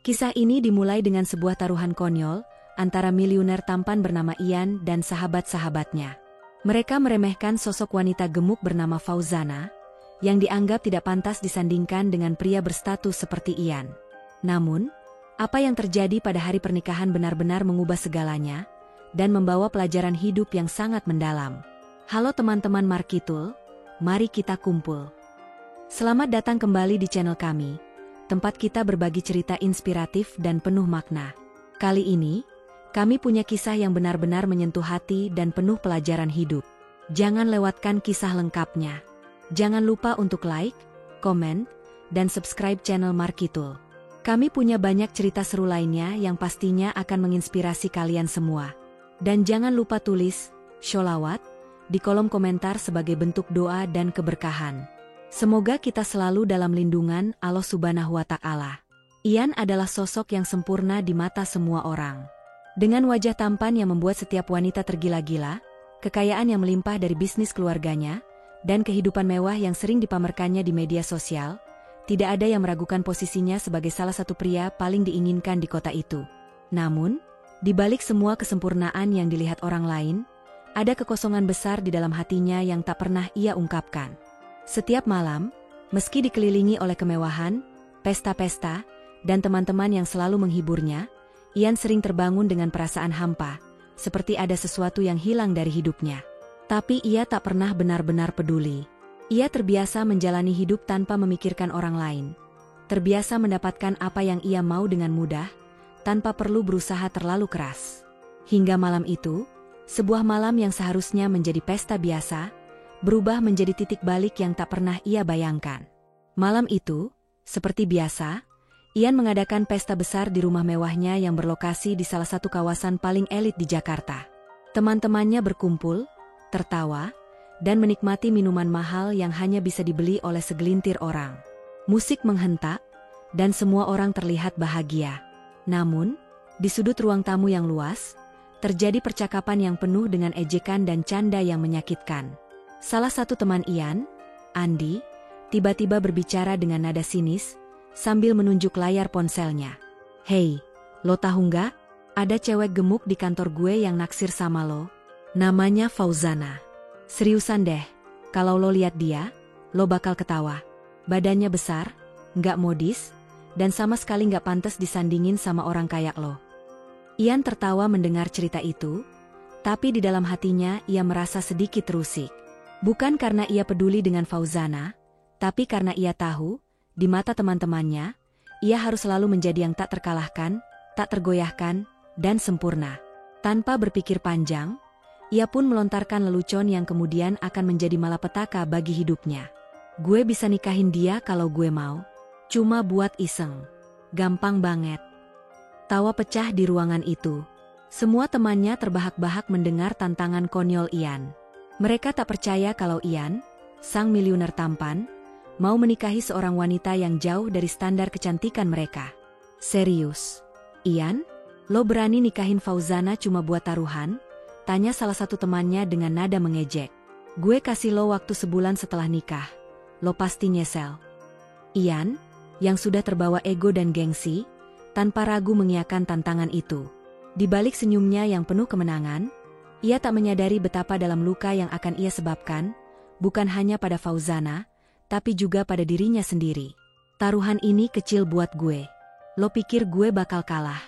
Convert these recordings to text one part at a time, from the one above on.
Kisah ini dimulai dengan sebuah taruhan konyol antara miliuner tampan bernama Ian dan sahabat-sahabatnya. Mereka meremehkan sosok wanita gemuk bernama Fauzana, yang dianggap tidak pantas disandingkan dengan pria berstatus seperti Ian. Namun, apa yang terjadi pada hari pernikahan benar-benar mengubah segalanya, dan membawa pelajaran hidup yang sangat mendalam. Halo teman-teman Markitul, mari kita kumpul. Selamat datang kembali di channel kami, tempat kita berbagi cerita inspiratif dan penuh makna. Kali ini, kami punya kisah yang benar-benar menyentuh hati dan penuh pelajaran hidup. Jangan lewatkan kisah lengkapnya. Jangan lupa untuk like, komen, dan subscribe channel Markitul. Kami punya banyak cerita seru lainnya yang pastinya akan menginspirasi kalian semua. Dan jangan lupa tulis sholawat di kolom komentar sebagai bentuk doa dan keberkahan. Semoga kita selalu dalam lindungan Allah Subhanahu wa Ta'ala. Ian adalah sosok yang sempurna di mata semua orang. Dengan wajah tampan yang membuat setiap wanita tergila-gila, kekayaan yang melimpah dari bisnis keluarganya, dan kehidupan mewah yang sering dipamerkannya di media sosial, tidak ada yang meragukan posisinya sebagai salah satu pria paling diinginkan di kota itu. Namun, di balik semua kesempurnaan yang dilihat orang lain, ada kekosongan besar di dalam hatinya yang tak pernah ia ungkapkan. Setiap malam, meski dikelilingi oleh kemewahan, pesta-pesta, dan teman-teman yang selalu menghiburnya, Ian sering terbangun dengan perasaan hampa, seperti ada sesuatu yang hilang dari hidupnya. Tapi ia tak pernah benar-benar peduli. Ia terbiasa menjalani hidup tanpa memikirkan orang lain. Terbiasa mendapatkan apa yang ia mau dengan mudah, tanpa perlu berusaha terlalu keras. Hingga malam itu, sebuah malam yang seharusnya menjadi pesta biasa, berubah menjadi titik balik yang tak pernah ia bayangkan. Malam itu, seperti biasa, Ian mengadakan pesta besar di rumah mewahnya yang berlokasi di salah satu kawasan paling elit di Jakarta. Teman-temannya berkumpul, tertawa, dan menikmati minuman mahal yang hanya bisa dibeli oleh segelintir orang. Musik menghentak, dan semua orang terlihat bahagia. Namun, di sudut ruang tamu yang luas, terjadi percakapan yang penuh dengan ejekan dan canda yang menyakitkan. Salah satu teman Ian, Andi, tiba-tiba berbicara dengan nada sinis, sambil menunjuk layar ponselnya. "Hei, lo tahu nggak? Ada cewek gemuk di kantor gue yang naksir sama lo. Namanya Fauzana. Seriusan deh, kalau lo lihat dia, lo bakal ketawa. Badannya besar, nggak modis, dan sama sekali nggak pantas disandingin sama orang kayak lo." Ian tertawa mendengar cerita itu, tapi di dalam hatinya ia merasa sedikit terusik. Bukan karena ia peduli dengan Fauzana, tapi karena ia tahu, di mata teman-temannya, ia harus selalu menjadi yang tak terkalahkan, tak tergoyahkan, dan sempurna. Tanpa berpikir panjang, ia pun melontarkan lelucon yang kemudian akan menjadi malapetaka bagi hidupnya. "Gue bisa nikahin dia kalau gue mau. Cuma buat iseng. Gampang banget." Tawa pecah di ruangan itu. Semua temannya terbahak-bahak mendengar tantangan konyol Ian. Mereka tak percaya kalau Ian, sang miliuner tampan, mau menikahi seorang wanita yang jauh dari standar kecantikan mereka. "Serius? Ian, lo berani nikahin Fauzana cuma buat taruhan?" tanya salah satu temannya dengan nada mengejek. "Gue kasih lo waktu sebulan setelah nikah. Lo pasti nyesel." Ian, yang sudah terbawa ego dan gengsi, tanpa ragu mengiyakan tantangan itu. Di balik senyumnya yang penuh kemenangan, ia tak menyadari betapa dalam luka yang akan ia sebabkan, bukan hanya pada Fauzana, tapi juga pada dirinya sendiri. "Taruhan ini kecil buat gue. Lo pikir gue bakal kalah?"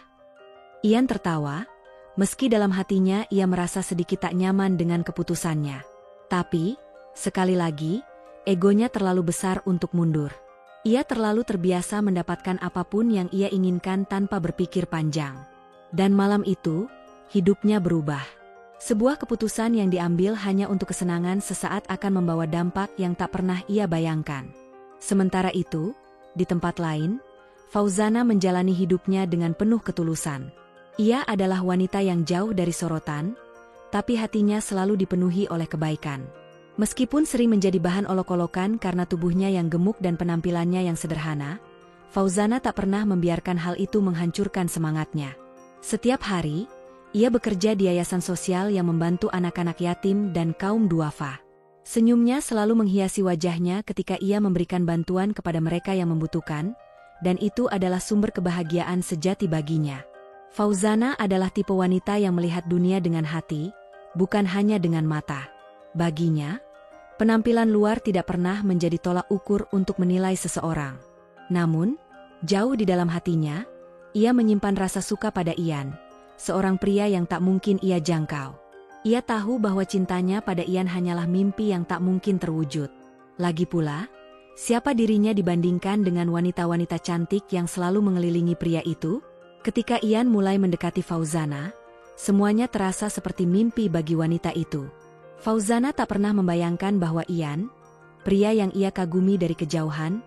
Ian tertawa, meski dalam hatinya ia merasa sedikit tak nyaman dengan keputusannya. Tapi, sekali lagi, egonya terlalu besar untuk mundur. Ia terlalu terbiasa mendapatkan apapun yang ia inginkan tanpa berpikir panjang. Dan malam itu, hidupnya berubah. Sebuah keputusan yang diambil hanya untuk kesenangan sesaat akan membawa dampak yang tak pernah ia bayangkan. Sementara itu, di tempat lain, Fauzana menjalani hidupnya dengan penuh ketulusan. Ia adalah wanita yang jauh dari sorotan, tapi hatinya selalu dipenuhi oleh kebaikan. Meskipun sering menjadi bahan olok-olokan karena tubuhnya yang gemuk dan penampilannya yang sederhana, Fauzana tak pernah membiarkan hal itu menghancurkan semangatnya. Setiap hari, ia bekerja di yayasan sosial yang membantu anak-anak yatim dan kaum duafa. Senyumnya selalu menghiasi wajahnya ketika ia memberikan bantuan kepada mereka yang membutuhkan, dan itu adalah sumber kebahagiaan sejati baginya. Fauzana adalah tipe wanita yang melihat dunia dengan hati, bukan hanya dengan mata. Baginya, penampilan luar tidak pernah menjadi tolak ukur untuk menilai seseorang. Namun, jauh di dalam hatinya, ia menyimpan rasa suka pada Ian, seorang pria yang tak mungkin ia jangkau. Ia tahu bahwa cintanya pada Ian hanyalah mimpi yang tak mungkin terwujud. Lagi pula, siapa dirinya dibandingkan dengan wanita-wanita cantik yang selalu mengelilingi pria itu? Ketika Ian mulai mendekati Fauzana, semuanya terasa seperti mimpi bagi wanita itu. Fauzana tak pernah membayangkan bahwa Ian, pria yang ia kagumi dari kejauhan,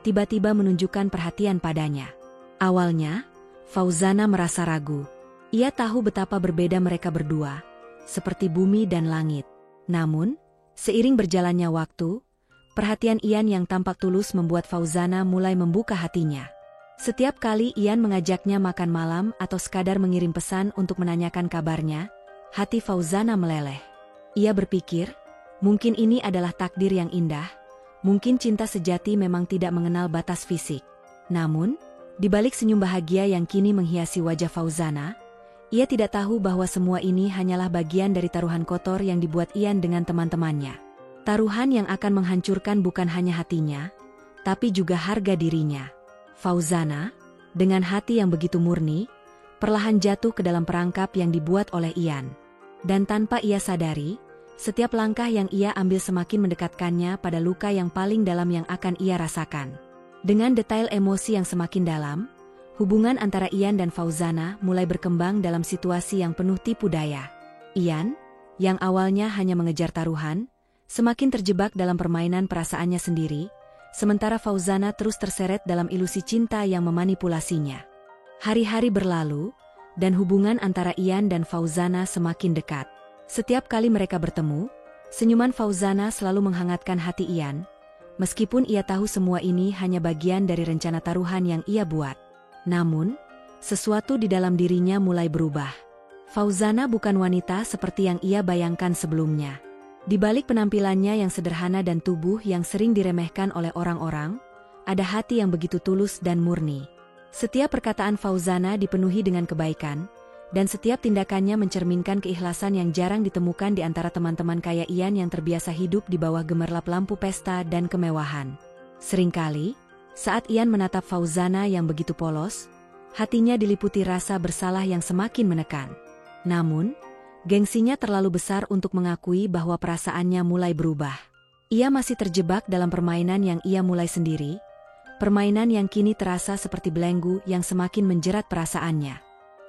tiba-tiba menunjukkan perhatian padanya. Awalnya, Fauzana merasa ragu. Ia tahu betapa berbeda mereka berdua, seperti bumi dan langit. Namun, seiring berjalannya waktu, perhatian Ian yang tampak tulus membuat Fauzana mulai membuka hatinya. Setiap kali Ian mengajaknya makan malam atau sekadar mengirim pesan untuk menanyakan kabarnya, hati Fauzana meleleh. Ia berpikir, mungkin ini adalah takdir yang indah, mungkin cinta sejati memang tidak mengenal batas fisik. Namun, di balik senyum bahagia yang kini menghiasi wajah Fauzana, ia tidak tahu bahwa semua ini hanyalah bagian dari taruhan kotor yang dibuat Ian dengan teman-temannya. Taruhan yang akan menghancurkan bukan hanya hatinya, tapi juga harga dirinya. Fauzana, dengan hati yang begitu murni, perlahan jatuh ke dalam perangkap yang dibuat oleh Ian. Dan tanpa ia sadari, setiap langkah yang ia ambil semakin mendekatkannya pada luka yang paling dalam yang akan ia rasakan. Dengan detail emosi yang semakin dalam, hubungan antara Ian dan Fauzana mulai berkembang dalam situasi yang penuh tipu daya. Ian, yang awalnya hanya mengejar taruhan, semakin terjebak dalam permainan perasaannya sendiri, sementara Fauzana terus terseret dalam ilusi cinta yang memanipulasinya. Hari-hari berlalu, dan hubungan antara Ian dan Fauzana semakin dekat. Setiap kali mereka bertemu, senyuman Fauzana selalu menghangatkan hati Ian, meskipun ia tahu semua ini hanya bagian dari rencana taruhan yang ia buat. Namun, sesuatu di dalam dirinya mulai berubah. Fauzana bukan wanita seperti yang ia bayangkan sebelumnya. Di balik penampilannya yang sederhana dan tubuh yang sering diremehkan oleh orang-orang, ada hati yang begitu tulus dan murni. Setiap perkataan Fauzana dipenuhi dengan kebaikan, dan setiap tindakannya mencerminkan keikhlasan yang jarang ditemukan di antara teman-teman kaya Ian yang terbiasa hidup di bawah gemerlap lampu pesta dan kemewahan. Seringkali, saat Ian menatap Fauzana yang begitu polos, hatinya diliputi rasa bersalah yang semakin menekan. Namun, gengsinya terlalu besar untuk mengakui bahwa perasaannya mulai berubah. Ia masih terjebak dalam permainan yang ia mulai sendiri, permainan yang kini terasa seperti belenggu yang semakin menjerat perasaannya.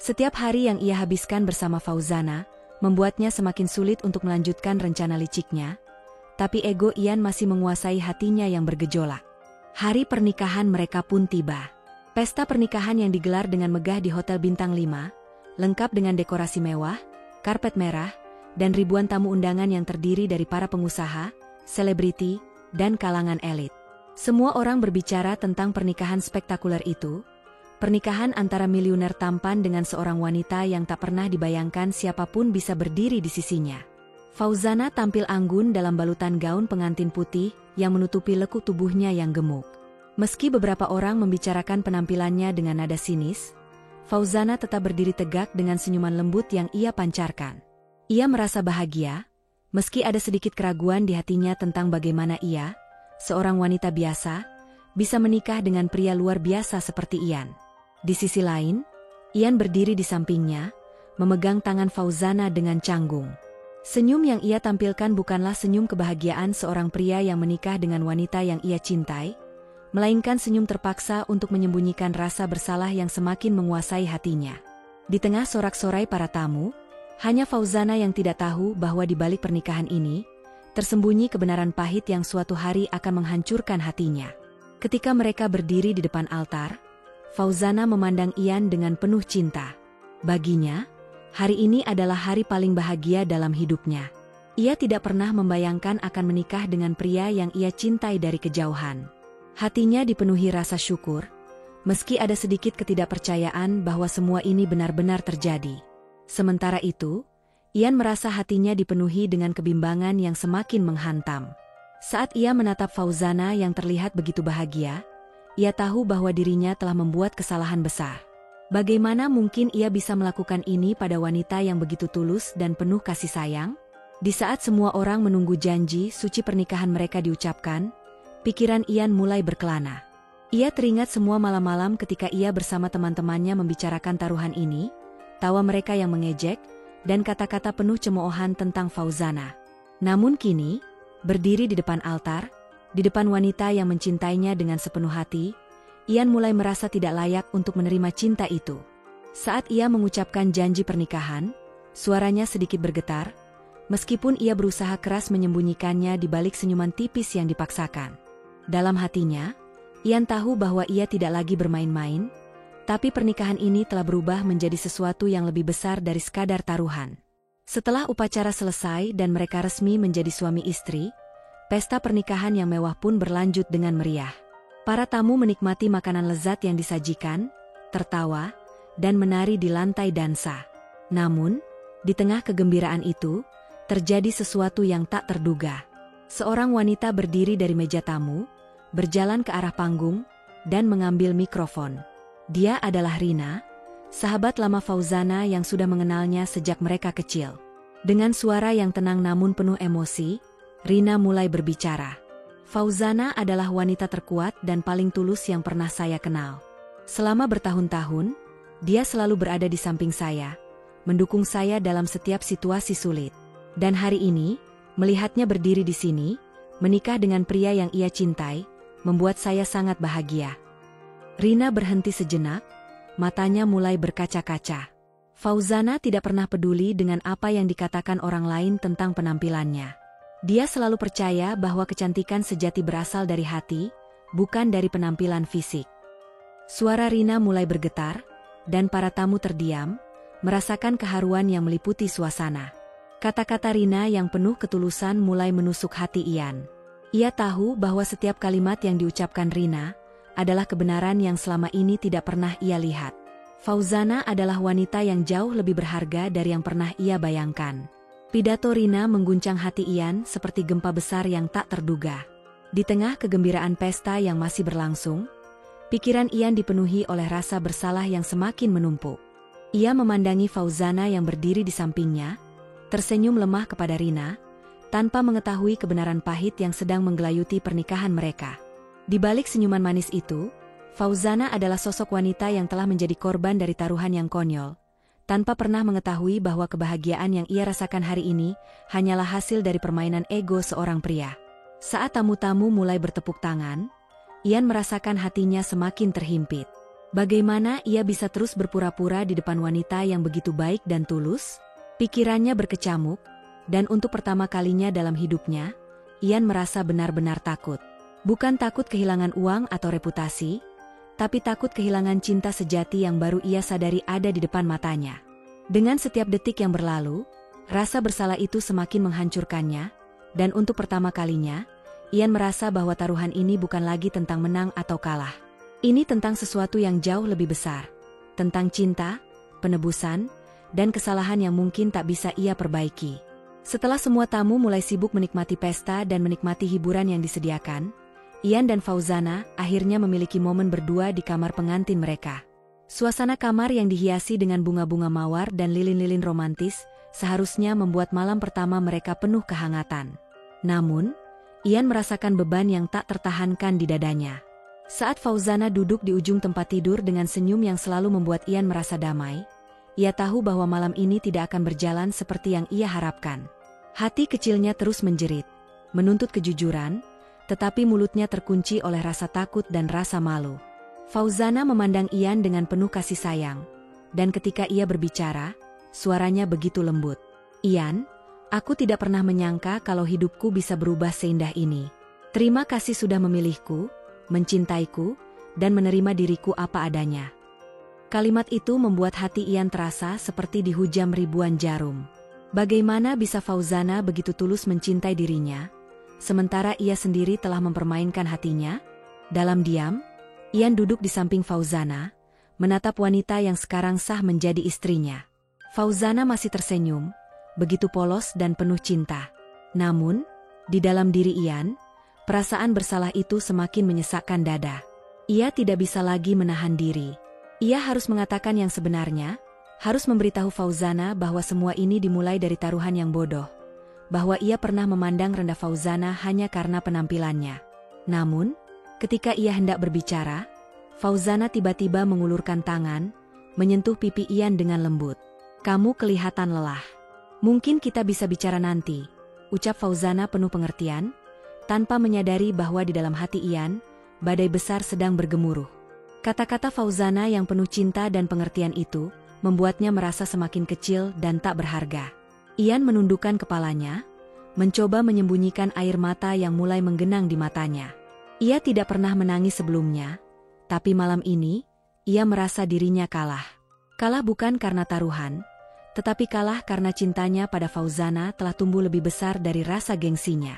Setiap hari yang ia habiskan bersama Fauzana, membuatnya semakin sulit untuk melanjutkan rencana liciknya, tapi ego Ian masih menguasai hatinya yang bergejolak. Hari pernikahan mereka pun tiba. Pesta pernikahan yang digelar dengan megah di Hotel Bintang 5, lengkap dengan dekorasi mewah, karpet merah, dan ribuan tamu undangan yang terdiri dari para pengusaha, selebriti, dan kalangan elit. Semua orang berbicara tentang pernikahan spektakuler itu, pernikahan antara miliuner tampan dengan seorang wanita yang tak pernah dibayangkan siapapun bisa berdiri di sisinya. Fauzana tampil anggun dalam balutan gaun pengantin putih yang menutupi lekuk tubuhnya yang gemuk. Meski beberapa orang membicarakan penampilannya dengan nada sinis, Fauzana tetap berdiri tegak dengan senyuman lembut yang ia pancarkan. Ia merasa bahagia, meski ada sedikit keraguan di hatinya tentang bagaimana ia, seorang wanita biasa, bisa menikah dengan pria luar biasa seperti Ian. Di sisi lain, Ian berdiri di sampingnya, memegang tangan Fauzana dengan canggung. Senyum yang ia tampilkan bukanlah senyum kebahagiaan seorang pria yang menikah dengan wanita yang ia cintai, melainkan senyum terpaksa untuk menyembunyikan rasa bersalah yang semakin menguasai hatinya. Di tengah sorak-sorai para tamu, hanya Fauzana yang tidak tahu bahwa di balik pernikahan ini, tersembunyi kebenaran pahit yang suatu hari akan menghancurkan hatinya. Ketika mereka berdiri di depan altar, Fauzana memandang Ian dengan penuh cinta. Baginya, hari ini adalah hari paling bahagia dalam hidupnya. Ia tidak pernah membayangkan akan menikah dengan pria yang ia cintai dari kejauhan. Hatinya dipenuhi rasa syukur, meski ada sedikit ketidakpercayaan bahwa semua ini benar-benar terjadi. Sementara itu, Ian merasa hatinya dipenuhi dengan kebimbangan yang semakin menghantam. Saat ia menatap Fauzana yang terlihat begitu bahagia, Ia tahu bahwa dirinya telah membuat kesalahan besar. Bagaimana mungkin ia bisa melakukan ini pada wanita yang begitu tulus dan penuh kasih sayang? Di saat semua orang menunggu janji suci pernikahan mereka diucapkan, pikiran Ian mulai berkelana. Ia teringat semua malam-malam ketika ia bersama teman-temannya membicarakan taruhan ini, tawa mereka yang mengejek, dan kata-kata penuh cemoohan tentang Fauzana. Namun kini, berdiri di depan altar, di depan wanita yang mencintainya dengan sepenuh hati, Ian mulai merasa tidak layak untuk menerima cinta itu. Saat ia mengucapkan janji pernikahan, suaranya sedikit bergetar, meskipun ia berusaha keras menyembunyikannya di balik senyuman tipis yang dipaksakan. Dalam hatinya, Ian tahu bahwa ia tidak lagi bermain-main, tapi pernikahan ini telah berubah menjadi sesuatu yang lebih besar dari sekadar taruhan. Setelah upacara selesai dan mereka resmi menjadi suami istri, pesta pernikahan yang mewah pun berlanjut dengan meriah. Para tamu menikmati makanan lezat yang disajikan, tertawa, dan menari di lantai dansa. Namun, di tengah kegembiraan itu, terjadi sesuatu yang tak terduga. Seorang wanita berdiri dari meja tamu, berjalan ke arah panggung, dan mengambil mikrofon. Dia adalah Rina, sahabat lama Fauzana yang sudah mengenalnya sejak mereka kecil. Dengan suara yang tenang namun penuh emosi, Rina mulai berbicara. Fauzana adalah wanita terkuat dan paling tulus yang pernah saya kenal. Selama bertahun-tahun, dia selalu berada di samping saya, mendukung saya dalam setiap situasi sulit. Dan hari ini, melihatnya berdiri di sini, menikah dengan pria yang ia cintai, membuat saya sangat bahagia. Rina berhenti sejenak, matanya mulai berkaca-kaca. Fauzana tidak pernah peduli dengan apa yang dikatakan orang lain tentang penampilannya. Dia selalu percaya bahwa kecantikan sejati berasal dari hati, bukan dari penampilan fisik. Suara Rina mulai bergetar, dan para tamu terdiam, merasakan keharuan yang meliputi suasana. Kata-kata Rina yang penuh ketulusan mulai menusuk hati Ian. Ia tahu bahwa setiap kalimat yang diucapkan Rina adalah kebenaran yang selama ini tidak pernah ia lihat. Fauzana adalah wanita yang jauh lebih berharga dari yang pernah ia bayangkan. Pidato Rina mengguncang hati Ian seperti gempa besar yang tak terduga. Di tengah kegembiraan pesta yang masih berlangsung, pikiran Ian dipenuhi oleh rasa bersalah yang semakin menumpuk. Ia memandangi Fauzana yang berdiri di sampingnya, tersenyum lemah kepada Rina, tanpa mengetahui kebenaran pahit yang sedang menggelayuti pernikahan mereka. Di balik senyuman manis itu, Fauzana adalah sosok wanita yang telah menjadi korban dari taruhan yang konyol, tanpa pernah mengetahui bahwa kebahagiaan yang ia rasakan hari ini hanyalah hasil dari permainan ego seorang pria. Saat tamu-tamu mulai bertepuk tangan, Ian merasakan hatinya semakin terhimpit. Bagaimana ia bisa terus berpura-pura di depan wanita yang begitu baik dan tulus? Pikirannya berkecamuk, dan untuk pertama kalinya dalam hidupnya, Ian merasa benar-benar takut. Bukan takut kehilangan uang atau reputasi, tapi takut kehilangan cinta sejati yang baru ia sadari ada di depan matanya. Dengan setiap detik yang berlalu, rasa bersalah itu semakin menghancurkannya, dan untuk pertama kalinya, Ian merasa bahwa taruhan ini bukan lagi tentang menang atau kalah. Ini tentang sesuatu yang jauh lebih besar, tentang cinta, penebusan, dan kesalahan yang mungkin tak bisa ia perbaiki. Setelah semua tamu mulai sibuk menikmati pesta dan menikmati hiburan yang disediakan, Ian dan Fauzana akhirnya memiliki momen berdua di kamar pengantin mereka. Suasana kamar yang dihiasi dengan bunga-bunga mawar dan lilin-lilin romantis seharusnya membuat malam pertama mereka penuh kehangatan. Namun, Ian merasakan beban yang tak tertahankan di dadanya. Saat Fauzana duduk di ujung tempat tidur dengan senyum yang selalu membuat Ian merasa damai, ia tahu bahwa malam ini tidak akan berjalan seperti yang ia harapkan. Hati kecilnya terus menjerit, menuntut kejujuran, tetapi mulutnya terkunci oleh rasa takut dan rasa malu. Fauzana memandang Ian dengan penuh kasih sayang, dan ketika ia berbicara, suaranya begitu lembut. Ian, aku tidak pernah menyangka kalau hidupku bisa berubah seindah ini. Terima kasih sudah memilihku, mencintaiku, dan menerima diriku apa adanya. Kalimat itu membuat hati Ian terasa seperti dihujam ribuan jarum. Bagaimana bisa Fauzana begitu tulus mencintai dirinya, sementara ia sendiri telah mempermainkan hatinya? Dalam diam, Ian duduk di samping Fauzana, menatap wanita yang sekarang sah menjadi istrinya. Fauzana masih tersenyum, begitu polos dan penuh cinta. Namun, di dalam diri Ian, perasaan bersalah itu semakin menyesakkan dada. Ia tidak bisa lagi menahan diri. Ia harus mengatakan yang sebenarnya, harus memberitahu Fauzana bahwa semua ini dimulai dari taruhan yang bodoh, bahwa ia pernah memandang rendah Fauzana hanya karena penampilannya. Namun, ketika ia hendak berbicara, Fauzana tiba-tiba mengulurkan tangan, menyentuh pipi Ian dengan lembut. "Kamu kelihatan lelah. Mungkin kita bisa bicara nanti," ucap Fauzana penuh pengertian, tanpa menyadari bahwa di dalam hati Ian, badai besar sedang bergemuruh. Kata-kata Fauzana yang penuh cinta dan pengertian itu, membuatnya merasa semakin kecil dan tak berharga. Ian menundukkan kepalanya, mencoba menyembunyikan air mata yang mulai menggenang di matanya. Ia tidak pernah menangis sebelumnya, tapi malam ini, ia merasa dirinya kalah. Kalah bukan karena taruhan, tetapi kalah karena cintanya pada Fauzana telah tumbuh lebih besar dari rasa gengsinya.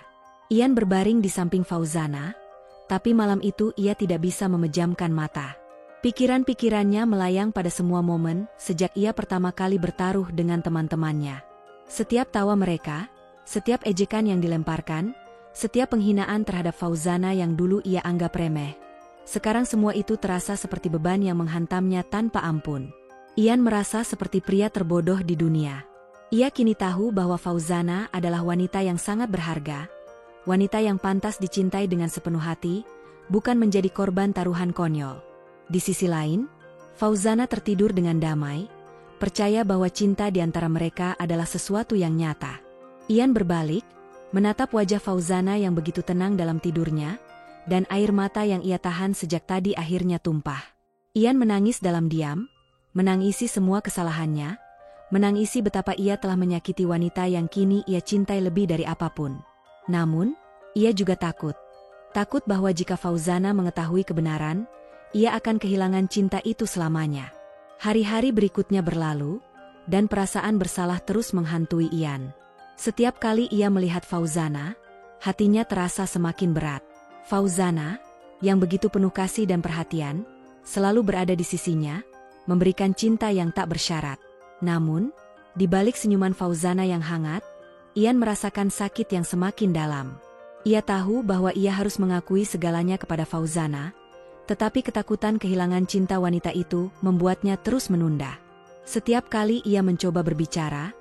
Ian berbaring di samping Fauzana, tapi malam itu ia tidak bisa memejamkan mata. Pikiran-pikirannya melayang pada semua momen sejak ia pertama kali bertaruh dengan teman-temannya. Setiap tawa mereka, setiap ejekan yang dilemparkan, setiap penghinaan terhadap Fauzana yang dulu ia anggap remeh. Sekarang semua itu terasa seperti beban yang menghantamnya tanpa ampun. Ian merasa seperti pria terbodoh di dunia. Ia kini tahu bahwa Fauzana adalah wanita yang sangat berharga, wanita yang pantas dicintai dengan sepenuh hati, bukan menjadi korban taruhan konyol. Di sisi lain, Fauzana tertidur dengan damai, percaya bahwa cinta di antara mereka adalah sesuatu yang nyata. Ian berbalik, menatap wajah Fauzana yang begitu tenang dalam tidurnya, dan air mata yang ia tahan sejak tadi akhirnya tumpah. Ian menangis dalam diam, menangisi semua kesalahannya, menangisi betapa ia telah menyakiti wanita yang kini ia cintai lebih dari apapun. Namun, ia juga takut. Takut bahwa jika Fauzana mengetahui kebenaran, ia akan kehilangan cinta itu selamanya. Hari-hari berikutnya berlalu, dan perasaan bersalah terus menghantui Ian. Setiap kali ia melihat Fauzana, hatinya terasa semakin berat. Fauzana, yang begitu penuh kasih dan perhatian, selalu berada di sisinya, memberikan cinta yang tak bersyarat. Namun, di balik senyuman Fauzana yang hangat, Ian merasakan sakit yang semakin dalam. Ia tahu bahwa ia harus mengakui segalanya kepada Fauzana, tetapi ketakutan kehilangan cinta wanita itu membuatnya terus menunda. Setiap kali ia mencoba berbicara,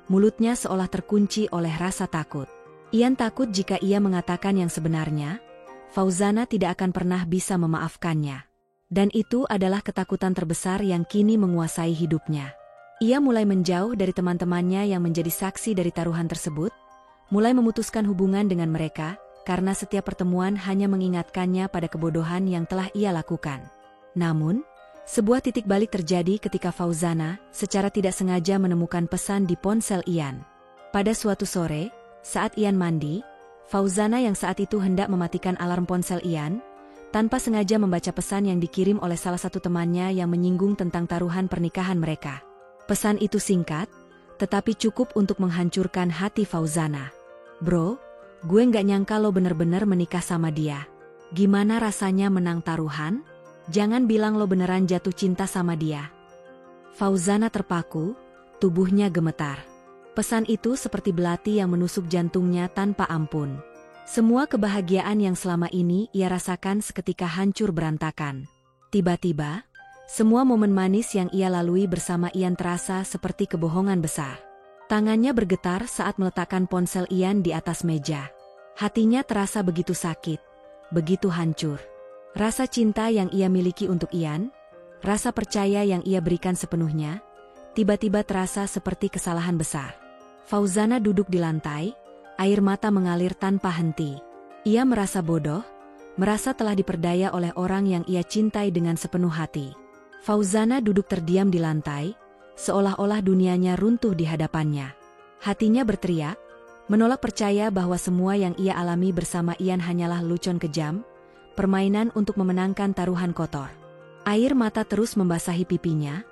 mulutnya seolah terkunci oleh rasa takut. Ian takut jika ia mengatakan yang sebenarnya, Fauzana tidak akan pernah bisa memaafkannya. Dan itu adalah ketakutan terbesar yang kini menguasai hidupnya. Ia mulai menjauh dari teman-temannya yang menjadi saksi dari taruhan tersebut, mulai memutuskan hubungan dengan mereka, karena setiap pertemuan hanya mengingatkannya pada kebodohan yang telah ia lakukan. Namun, sebuah titik balik terjadi ketika Fauzana secara tidak sengaja menemukan pesan di ponsel Ian. Pada suatu sore, saat Ian mandi, Fauzana yang saat itu hendak mematikan alarm ponsel Ian, tanpa sengaja membaca pesan yang dikirim oleh salah satu temannya yang menyinggung tentang taruhan pernikahan mereka. Pesan itu singkat, tetapi cukup untuk menghancurkan hati Fauzana. "Bro, gue nggak nyangka lo bener-bener menikah sama dia. Gimana rasanya menang taruhan? Jangan bilang lo beneran jatuh cinta sama dia." Fauzana terpaku, tubuhnya gemetar. Pesan itu seperti belati yang menusuk jantungnya tanpa ampun. Semua kebahagiaan yang selama ini ia rasakan seketika hancur berantakan. Tiba-tiba, semua momen manis yang ia lalui bersama Ian terasa seperti kebohongan besar. Tangannya bergetar saat meletakkan ponsel Ian di atas meja. Hatinya terasa begitu sakit, begitu hancur. Rasa cinta yang ia miliki untuk Ian, rasa percaya yang ia berikan sepenuhnya, tiba-tiba terasa seperti kesalahan besar. Fauzana duduk di lantai, air mata mengalir tanpa henti. Ia merasa bodoh, merasa telah diperdaya oleh orang yang ia cintai dengan sepenuh hati. Fauzana duduk terdiam di lantai, seolah-olah dunianya runtuh di hadapannya. Hatinya berteriak, menolak percaya bahwa semua yang ia alami bersama Ian hanyalah lelucon kejam, permainan untuk memenangkan taruhan kotor. Air mata terus membasahi pipinya,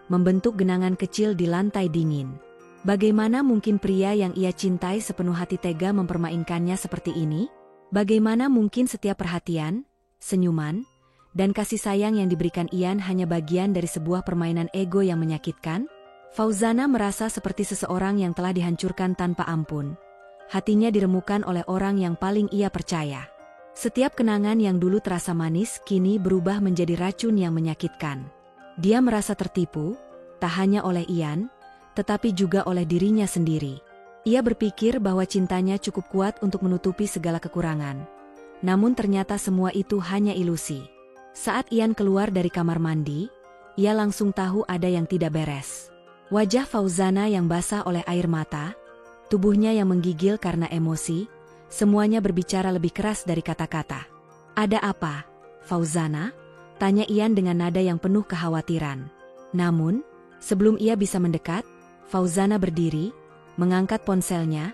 membentuk genangan kecil di lantai dingin. Bagaimana mungkin pria yang ia cintai sepenuh hati tega mempermainkannya seperti ini? Bagaimana mungkin setiap perhatian, senyuman, dan kasih sayang yang diberikan Ian hanya bagian dari sebuah permainan ego yang menyakitkan? Fauzana merasa seperti seseorang yang telah dihancurkan tanpa ampun. Hatinya diremukan oleh orang yang paling ia percaya. Setiap kenangan yang dulu terasa manis kini berubah menjadi racun yang menyakitkan. Dia merasa tertipu, tak hanya oleh Ian, tetapi juga oleh dirinya sendiri. Ia berpikir bahwa cintanya cukup kuat untuk menutupi segala kekurangan. Namun ternyata semua itu hanya ilusi. Saat Ian keluar dari kamar mandi, ia langsung tahu ada yang tidak beres. Wajah Fauzana yang basah oleh air mata, tubuhnya yang menggigil karena emosi, semuanya berbicara lebih keras dari kata-kata. "Ada apa, Fauzana?" tanya Ian dengan nada yang penuh kekhawatiran. Namun, sebelum ia bisa mendekat, Fauzana berdiri, mengangkat ponselnya,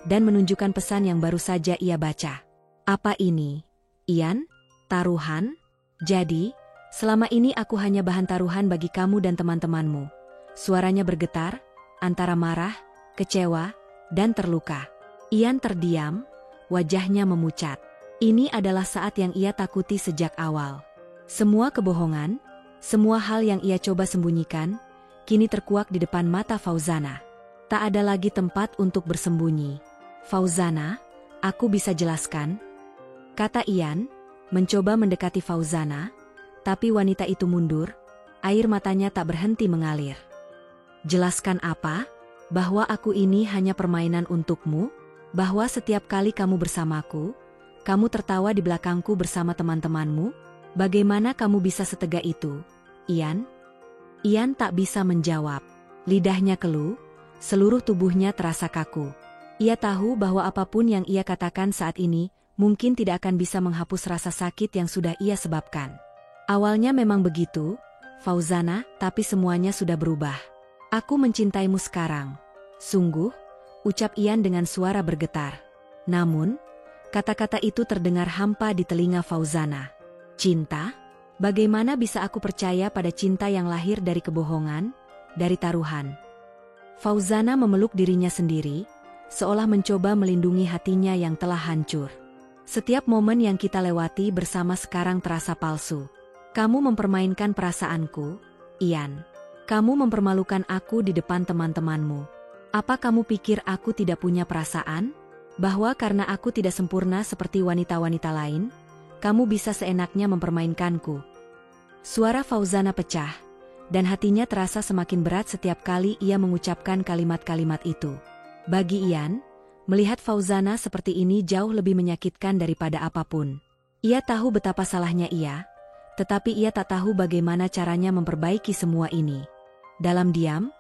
dan menunjukkan pesan yang baru saja ia baca. "Apa ini, Ian? Taruhan? Jadi, selama ini aku hanya bahan taruhan bagi kamu dan teman-temanmu." Suaranya bergetar, antara marah, kecewa, dan terluka. Ian terdiam, wajahnya memucat. Ini adalah saat yang ia takuti sejak awal. Semua kebohongan, semua hal yang ia coba sembunyikan, kini terkuak di depan mata Fauzana. Tak ada lagi tempat untuk bersembunyi. "Fauzana, aku bisa jelaskan?" kata Ian, mencoba mendekati Fauzana, tapi wanita itu mundur, air matanya tak berhenti mengalir. "Jelaskan apa? Bahwa aku ini hanya permainan untukmu? Bahwa setiap kali kamu bersamaku, kamu tertawa di belakangku bersama teman-temanmu? Bagaimana kamu bisa setega itu, Ian?" Ian tak bisa menjawab. Lidahnya keluh, seluruh tubuhnya terasa kaku. Ia tahu bahwa apapun yang ia katakan saat ini, mungkin tidak akan bisa menghapus rasa sakit yang sudah ia sebabkan. "Awalnya memang begitu, Fauzana, tapi semuanya sudah berubah. Aku mencintaimu sekarang." "Sungguh?" ucap Ian dengan suara bergetar. Namun, kata-kata itu terdengar hampa di telinga Fauzana. "Cinta? Bagaimana bisa aku percaya pada cinta yang lahir dari kebohongan, dari taruhan?" Fauzana memeluk dirinya sendiri, seolah mencoba melindungi hatinya yang telah hancur. "Setiap momen yang kita lewati bersama sekarang terasa palsu. Kamu mempermainkan perasaanku, Ian. Kamu mempermalukan aku di depan teman-temanmu. Apa kamu pikir aku tidak punya perasaan? Bahwa karena aku tidak sempurna seperti wanita-wanita lain, kamu bisa seenaknya mempermainkanku?" Suara Fauzana pecah, dan hatinya terasa semakin berat setiap kali ia mengucapkan kalimat-kalimat itu. Bagi Ian, melihat Fauzana seperti ini jauh lebih menyakitkan daripada apapun. Ia tahu betapa salahnya ia, tetapi ia tak tahu bagaimana caranya memperbaiki semua ini. Dalam diam,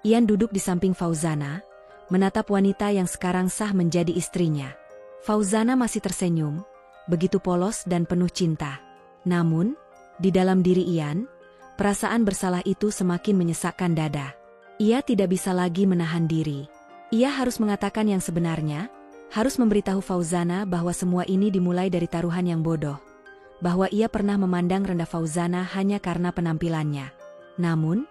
Ian duduk di samping Fauzana, menatap wanita yang sekarang sah menjadi istrinya. Fauzana masih tersenyum, begitu polos dan penuh cinta. Namun, di dalam diri Ian, perasaan bersalah itu semakin menyesakkan dada. Ia tidak bisa lagi menahan diri. Ia harus mengatakan yang sebenarnya, harus memberitahu Fauzana bahwa semua ini dimulai dari taruhan yang bodoh. Bahwa ia pernah memandang rendah Fauzana hanya karena penampilannya. Namun,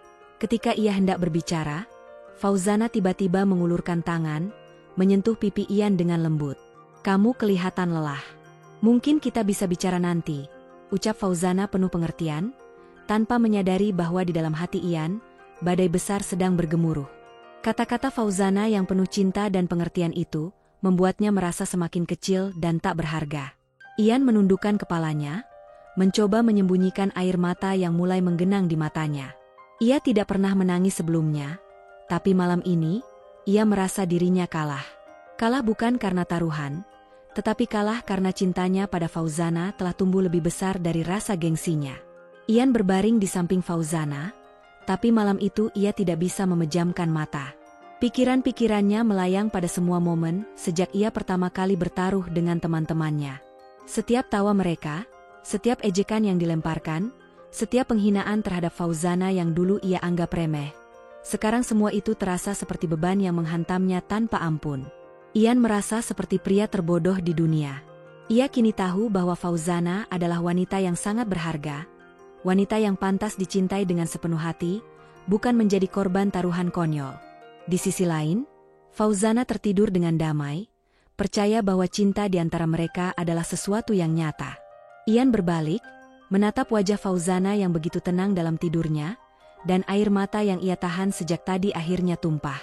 ketika ia hendak berbicara, Fauzana tiba-tiba mengulurkan tangan, menyentuh pipi Ian dengan lembut. "Kamu kelihatan lelah. Mungkin kita bisa bicara nanti," ucap Fauzana penuh pengertian, tanpa menyadari bahwa di dalam hati Ian, badai besar sedang bergemuruh. Kata-kata Fauzana yang penuh cinta dan pengertian itu, membuatnya merasa semakin kecil dan tak berharga. Ian menundukkan kepalanya, mencoba menyembunyikan air mata yang mulai menggenang di matanya. Ia tidak pernah menangis sebelumnya, tapi malam ini, ia merasa dirinya kalah. Kalah bukan karena taruhan, tetapi kalah karena cintanya pada Fauzana telah tumbuh lebih besar dari rasa gengsinya. Ian berbaring di samping Fauzana, tapi malam itu ia tidak bisa memejamkan mata. Pikiran-pikirannya melayang pada semua momen sejak ia pertama kali bertaruh dengan teman-temannya. Setiap tawa mereka, setiap ejekan yang dilemparkan, setiap penghinaan terhadap Fauzana yang dulu ia anggap remeh. Sekarang semua itu terasa seperti beban yang menghantamnya tanpa ampun. Ian merasa seperti pria terbodoh di dunia. Ia kini tahu bahwa Fauzana adalah wanita yang sangat berharga, wanita yang pantas dicintai dengan sepenuh hati, bukan menjadi korban taruhan konyol. Di sisi lain, Fauzana tertidur dengan damai, percaya bahwa cinta di antara mereka adalah sesuatu yang nyata. Ian berbalik, menatap wajah Fauzana yang begitu tenang dalam tidurnya, dan air mata yang ia tahan sejak tadi akhirnya tumpah.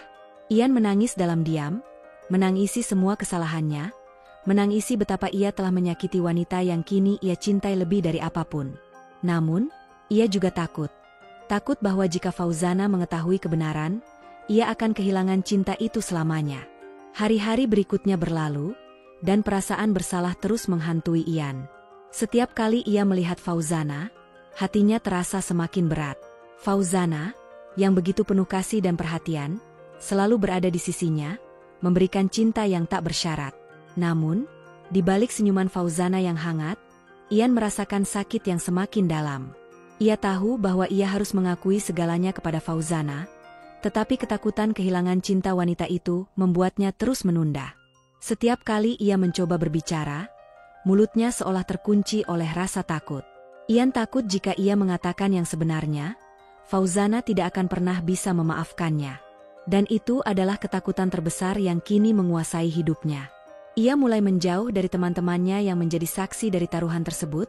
Ian menangis dalam diam, menangisi semua kesalahannya, menangisi betapa ia telah menyakiti wanita yang kini ia cintai lebih dari apapun. Namun, ia juga takut. Takut bahwa jika Fauzana mengetahui kebenaran, ia akan kehilangan cinta itu selamanya. Hari-hari berikutnya berlalu, dan perasaan bersalah terus menghantui Ian. Setiap kali ia melihat Fauzana, hatinya terasa semakin berat. Fauzana, yang begitu penuh kasih dan perhatian, selalu berada di sisinya, memberikan cinta yang tak bersyarat. Namun, di balik senyuman Fauzana yang hangat, Ian merasakan sakit yang semakin dalam. Ia tahu bahwa ia harus mengakui segalanya kepada Fauzana, tetapi ketakutan kehilangan cinta wanita itu membuatnya terus menunda. Setiap kali ia mencoba berbicara, mulutnya seolah terkunci oleh rasa takut. Ian takut jika ia mengatakan yang sebenarnya, Fauzana tidak akan pernah bisa memaafkannya. Dan itu adalah ketakutan terbesar yang kini menguasai hidupnya. Ia mulai menjauh dari teman-temannya yang menjadi saksi dari taruhan tersebut,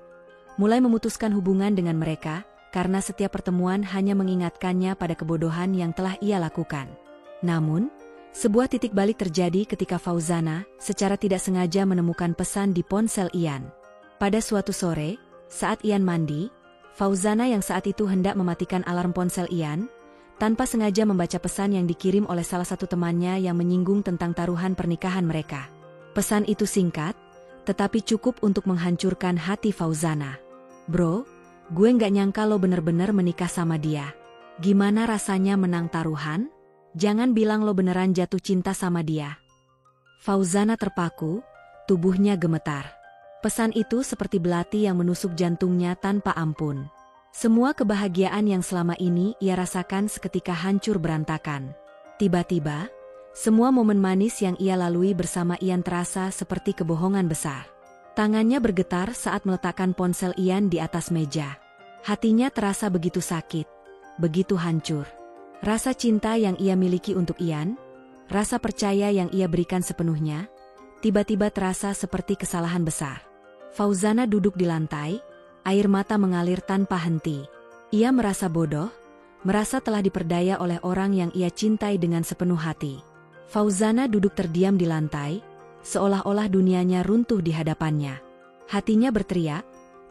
mulai memutuskan hubungan dengan mereka, karena setiap pertemuan hanya mengingatkannya pada kebodohan yang telah ia lakukan. Namun, sebuah titik balik terjadi ketika Fauzana secara tidak sengaja menemukan pesan di ponsel Ian. Pada suatu sore, saat Ian mandi, Fauzana yang saat itu hendak mematikan alarm ponsel Ian, tanpa sengaja membaca pesan yang dikirim oleh salah satu temannya yang menyinggung tentang taruhan pernikahan mereka. Pesan itu singkat, tetapi cukup untuk menghancurkan hati Fauzana. "Bro, gue nggak nyangka lo bener-bener menikah sama dia. Gimana rasanya menang taruhan? Jangan bilang lo beneran jatuh cinta sama dia." Fauzana terpaku, tubuhnya gemetar. Pesan itu seperti belati yang menusuk jantungnya tanpa ampun. Semua kebahagiaan yang selama ini ia rasakan seketika hancur berantakan. Tiba-tiba, semua momen manis yang ia lalui bersama Ian terasa seperti kebohongan besar. Tangannya bergetar saat meletakkan ponsel Ian di atas meja. Hatinya terasa begitu sakit, begitu hancur. Rasa cinta yang ia miliki untuk Ian, rasa percaya yang ia berikan sepenuhnya, tiba-tiba terasa seperti kesalahan besar. Fauzana duduk di lantai, air mata mengalir tanpa henti. Ia merasa bodoh, merasa telah diperdaya oleh orang yang ia cintai dengan sepenuh hati. Fauzana duduk terdiam di lantai, seolah-olah dunianya runtuh di hadapannya. Hatinya berteriak,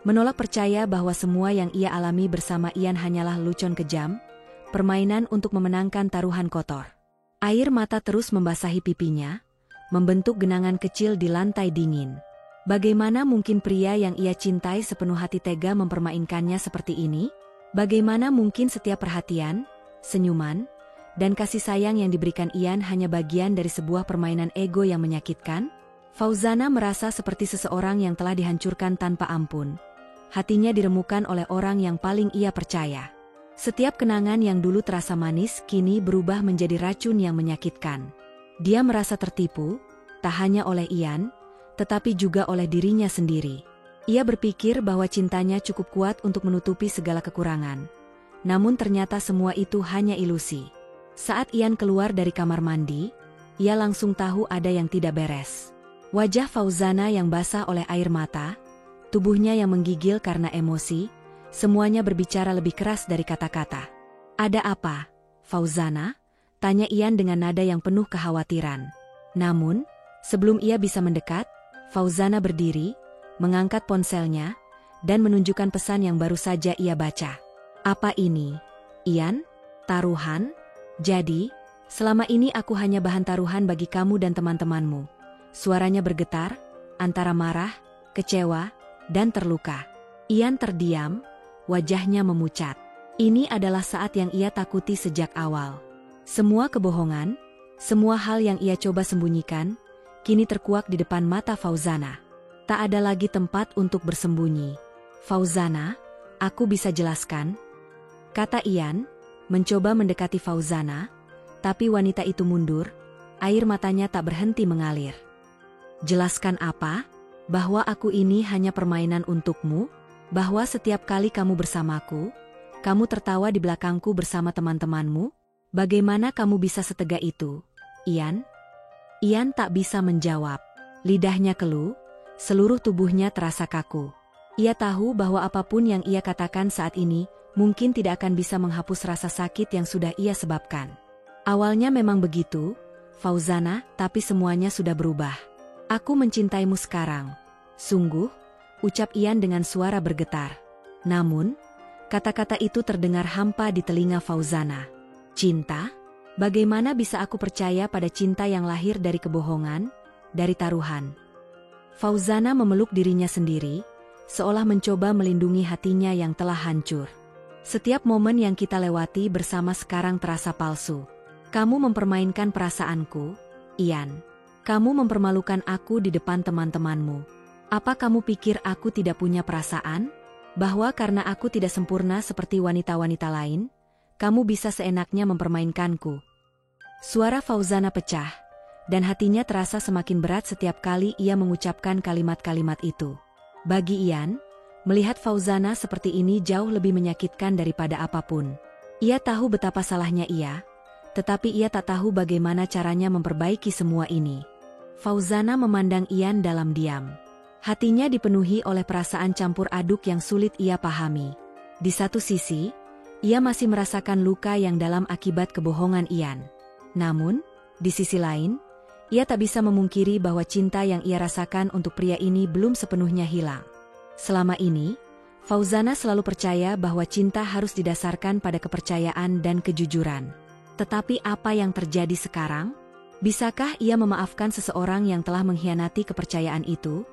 menolak percaya bahwa semua yang ia alami bersama Ian hanyalah lelucon kejam, permainan untuk memenangkan taruhan kotor. Air mata terus membasahi pipinya, membentuk genangan kecil di lantai dingin. Bagaimana mungkin pria yang ia cintai sepenuh hati tega mempermainkannya seperti ini? Bagaimana mungkin setiap perhatian, senyuman, dan kasih sayang yang diberikan Ian hanya bagian dari sebuah permainan ego yang menyakitkan? Fauzana merasa seperti seseorang yang telah dihancurkan tanpa ampun. Hatinya diremukan oleh orang yang paling ia percaya. Setiap kenangan yang dulu terasa manis kini berubah menjadi racun yang menyakitkan. Dia merasa tertipu, tak hanya oleh Ian, tetapi juga oleh dirinya sendiri. Ia berpikir bahwa cintanya cukup kuat untuk menutupi segala kekurangan. Namun ternyata semua itu hanya ilusi. Saat Ian keluar dari kamar mandi, ia langsung tahu ada yang tidak beres. Wajah Fauzana yang basah oleh air mata, tubuhnya yang menggigil karena emosi, semuanya berbicara lebih keras dari kata-kata. "Ada apa, Fauzana?" tanya Ian dengan nada yang penuh kekhawatiran. Namun, sebelum ia bisa mendekat, Fauzana berdiri, mengangkat ponselnya, dan menunjukkan pesan yang baru saja ia baca. "Apa ini, Ian? Taruhan? Jadi, selama ini aku hanya bahan taruhan bagi kamu dan teman-temanmu." Suaranya bergetar, antara marah, kecewa, dan terluka. Ian terdiam, wajahnya memucat. Ini adalah saat yang ia takuti sejak awal. Semua kebohongan, semua hal yang ia coba sembunyikan, kini terkuak di depan mata Fauzana. Tak ada lagi tempat untuk bersembunyi. "Fauzana, aku bisa jelaskan?" kata Ian, mencoba mendekati Fauzana, tapi wanita itu mundur, air matanya tak berhenti mengalir. "Jelaskan apa? Bahwa aku ini hanya permainan untukmu? Bahwa setiap kali kamu bersamaku, kamu tertawa di belakangku bersama teman-temanmu? Bagaimana kamu bisa setega itu, Ian?" Ian tak bisa menjawab. Lidahnya keluh, seluruh tubuhnya terasa kaku. Ia tahu bahwa apapun yang ia katakan saat ini, mungkin tidak akan bisa menghapus rasa sakit yang sudah ia sebabkan. Awalnya memang begitu, Fauzana, tapi semuanya sudah berubah. Aku mencintaimu sekarang. Sungguh, ucap Ian dengan suara bergetar. Namun, kata-kata itu terdengar hampa di telinga Fauzana. Cinta? Bagaimana bisa aku percaya pada cinta yang lahir dari kebohongan, dari taruhan? Fauzana memeluk dirinya sendiri, seolah mencoba melindungi hatinya yang telah hancur. Setiap momen yang kita lewati bersama sekarang terasa palsu. Kamu mempermainkan perasaanku, Ian. Kamu mempermalukan aku di depan teman-temanmu. Apa kamu pikir aku tidak punya perasaan? Bahwa karena aku tidak sempurna seperti wanita-wanita lain, kamu bisa seenaknya mempermainkanku. Suara Fauzana pecah, dan hatinya terasa semakin berat setiap kali ia mengucapkan kalimat-kalimat itu. Bagi Ian, melihat Fauzana seperti ini jauh lebih menyakitkan daripada apapun. Ia tahu betapa salahnya ia, tetapi ia tak tahu bagaimana caranya memperbaiki semua ini. Fauzana memandang Ian dalam diam. Hatinya dipenuhi oleh perasaan campur aduk yang sulit ia pahami. Di satu sisi, ia masih merasakan luka yang dalam akibat kebohongan Ian. Namun, di sisi lain, ia tak bisa memungkiri bahwa cinta yang ia rasakan untuk pria ini belum sepenuhnya hilang. Selama ini, Fauzana selalu percaya bahwa cinta harus didasarkan pada kepercayaan dan kejujuran. Tetapi apa yang terjadi sekarang? Bisakah ia memaafkan seseorang yang telah mengkhianati kepercayaan itu?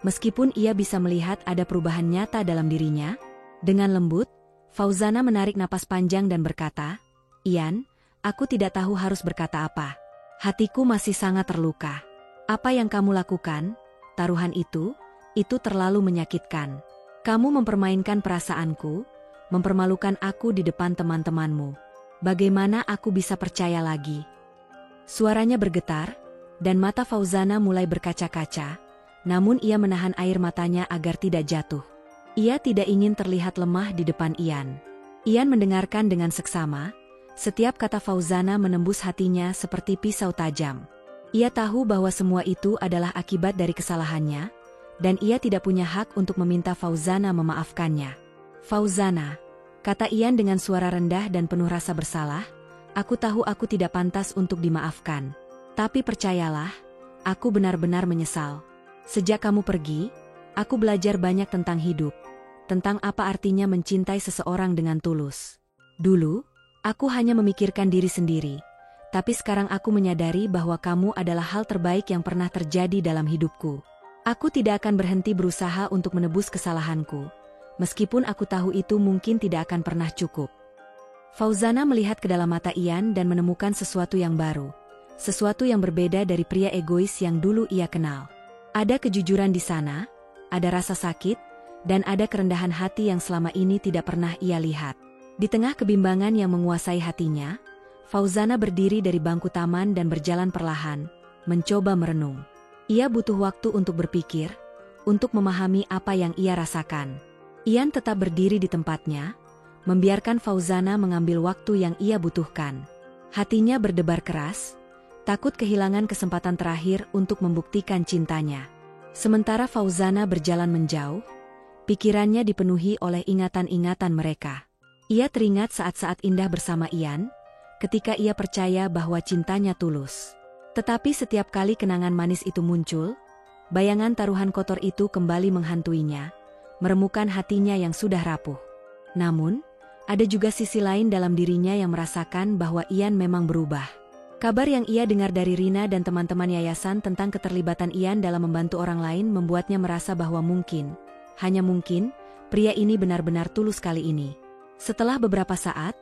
Meskipun ia bisa melihat ada perubahan nyata dalam dirinya, dengan lembut, Fauzana menarik napas panjang dan berkata, Ian, aku tidak tahu harus berkata apa. Hatiku masih sangat terluka. Apa yang kamu lakukan, taruhan itu terlalu menyakitkan. Kamu mempermainkan perasaanku, mempermalukan aku di depan teman-temanmu. Bagaimana aku bisa percaya lagi? Suaranya bergetar, dan mata Fauzana mulai berkaca-kaca, namun ia menahan air matanya agar tidak jatuh. Ia tidak ingin terlihat lemah di depan Ian. Ian mendengarkan dengan seksama, setiap kata Fauzana menembus hatinya seperti pisau tajam. Ia tahu bahwa semua itu adalah akibat dari kesalahannya, dan ia tidak punya hak untuk meminta Fauzana memaafkannya. Fauzana, kata Ian dengan suara rendah dan penuh rasa bersalah, aku tahu aku tidak pantas untuk dimaafkan. Tapi percayalah, aku benar-benar menyesal. Sejak kamu pergi, aku belajar banyak tentang hidup, tentang apa artinya mencintai seseorang dengan tulus. Dulu, aku hanya memikirkan diri sendiri, tapi sekarang aku menyadari bahwa kamu adalah hal terbaik yang pernah terjadi dalam hidupku. Aku tidak akan berhenti berusaha untuk menebus kesalahanku, meskipun aku tahu itu mungkin tidak akan pernah cukup. Fauzana melihat ke dalam mata Ian dan menemukan sesuatu yang baru, sesuatu yang berbeda dari pria egois yang dulu ia kenal. Ada kejujuran di sana, ada rasa sakit, dan ada kerendahan hati yang selama ini tidak pernah ia lihat. Di tengah kebimbangan yang menguasai hatinya, Fauzana berdiri dari bangku taman dan berjalan perlahan, mencoba merenung. Ia butuh waktu untuk berpikir, untuk memahami apa yang ia rasakan. Ian tetap berdiri di tempatnya, membiarkan Fauzana mengambil waktu yang ia butuhkan. Hatinya berdebar keras, takut kehilangan kesempatan terakhir untuk membuktikan cintanya. Sementara Fauzana berjalan menjauh, pikirannya dipenuhi oleh ingatan-ingatan mereka. Ia teringat saat-saat indah bersama Ian, ketika ia percaya bahwa cintanya tulus. Tetapi setiap kali kenangan manis itu muncul, bayangan taruhan kotor itu kembali menghantuinya, meremukan hatinya yang sudah rapuh. Namun, ada juga sisi lain dalam dirinya yang merasakan bahwa Ian memang berubah. Kabar yang ia dengar dari Rina dan teman-teman yayasan tentang keterlibatan Ian dalam membantu orang lain membuatnya merasa bahwa mungkin, hanya mungkin, pria ini benar-benar tulus kali ini. Setelah beberapa saat,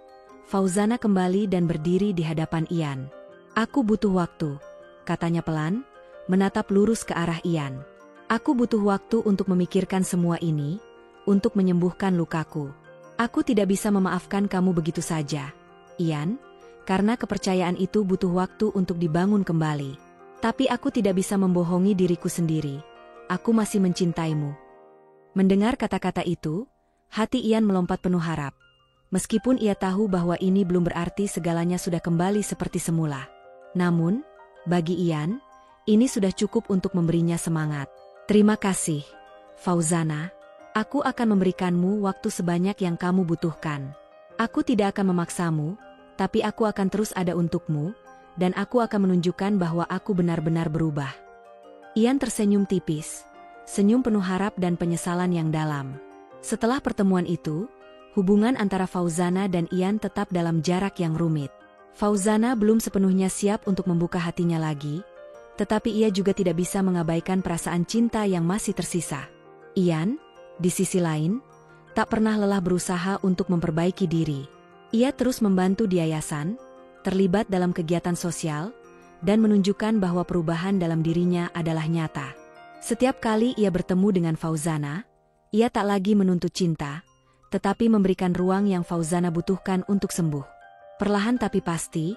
Fauzana kembali dan berdiri di hadapan Ian. Aku butuh waktu, katanya pelan, menatap lurus ke arah Ian. Aku butuh waktu untuk memikirkan semua ini, untuk menyembuhkan lukaku. Aku tidak bisa memaafkan kamu begitu saja, Ian, karena kepercayaan itu butuh waktu untuk dibangun kembali. Tapi aku tidak bisa membohongi diriku sendiri. Aku masih mencintaimu. Mendengar kata-kata itu, hati Ian melompat penuh harap. Meskipun ia tahu bahwa ini belum berarti segalanya sudah kembali seperti semula. Namun, bagi Ian, ini sudah cukup untuk memberinya semangat. Terima kasih, Fauzana. Aku akan memberikanmu waktu sebanyak yang kamu butuhkan. Aku tidak akan memaksamu, tapi aku akan terus ada untukmu, dan aku akan menunjukkan bahwa aku benar-benar berubah. Ian tersenyum tipis, senyum penuh harap dan penyesalan yang dalam. Setelah pertemuan itu, hubungan antara Fauzana dan Ian tetap dalam jarak yang rumit. Fauzana belum sepenuhnya siap untuk membuka hatinya lagi, tetapi ia juga tidak bisa mengabaikan perasaan cinta yang masih tersisa. Ian, di sisi lain, tak pernah lelah berusaha untuk memperbaiki diri. Ia terus membantu di yayasan, terlibat dalam kegiatan sosial, dan menunjukkan bahwa perubahan dalam dirinya adalah nyata. Setiap kali ia bertemu dengan Fauzana, ia tak lagi menuntut cinta, tetapi memberikan ruang yang Fauzana butuhkan untuk sembuh. Perlahan tapi pasti,